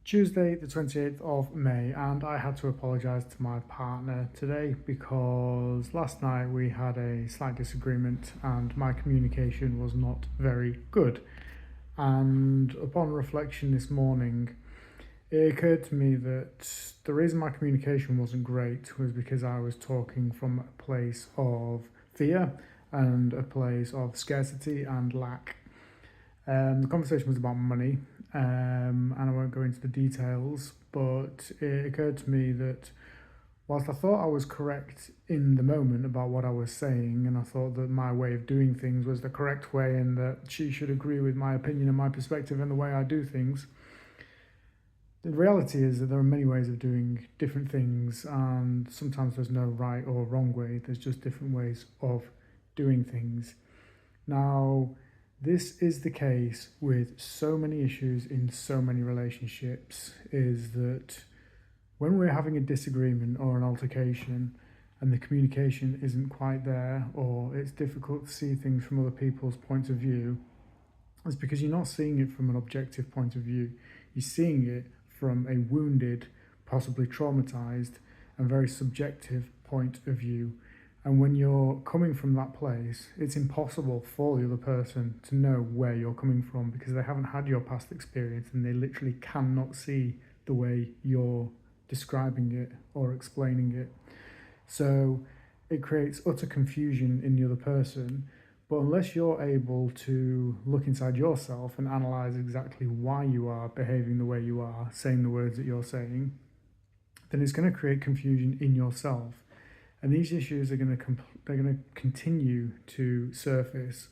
Tuesday, the 28th of May, and I had to apologise to my partner today because last night we had a slight disagreement and my communication was not very good. And upon reflection this morning, it occurred to me that the reason my communication wasn't great was because I was talking from a place of fear and a place of scarcity and lack. The conversation was about money, and I won't go into the details, but it occurred to me that whilst I thought I was correct in the moment about what I was saying, and I thought that my way of doing things was the correct way and that she should agree with my opinion and my perspective and the way I do things, the reality is that there are many ways of doing different things, and sometimes there's no right or wrong way, there's just different ways of doing things. Now, this is the case with so many issues in so many relationships, is that when we're having a disagreement or an altercation and the communication isn't quite there, or it's difficult to see things from other people's points of view, it's because you're not seeing it from an objective point of view. You're seeing it from a wounded, possibly traumatized, and very subjective point of view. And when you're coming from that place, it's impossible for the other person to know where you're coming from because they haven't had your past experience and they literally cannot see the way you're describing it or explaining it. So it creates utter confusion in the other person. But unless you're able to look inside yourself and analyze exactly why you are behaving the way you are, saying the words that you're saying, then it's going to create confusion in yourself. And these issues are they're going to continue to surface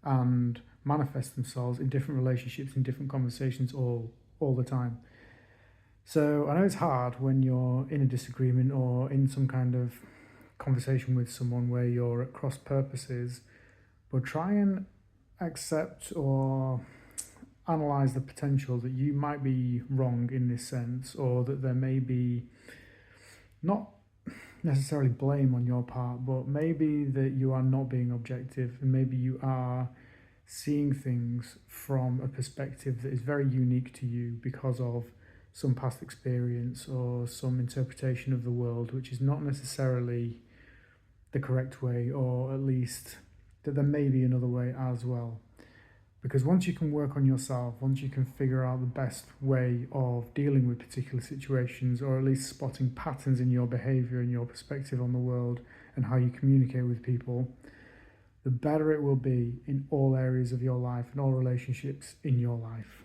and manifest themselves in different relationships, in different conversations all the time. So I know it's hard when you're in a disagreement or in some kind of conversation with someone where you're at cross purposes, but try and accept or analyze the potential that you might be wrong in this sense, or that there may be not necessarily blame on your part, but maybe that you are not being objective and maybe you are seeing things from a perspective that is very unique to you because of some past experience or some interpretation of the world, which is not necessarily the correct way, or at least that there may be another way as well. Because once you can work on yourself, once you can figure out the best way of dealing with particular situations, or at least spotting patterns in your behavior and your perspective on the world and how you communicate with people, the better it will be in all areas of your life and all relationships in your life.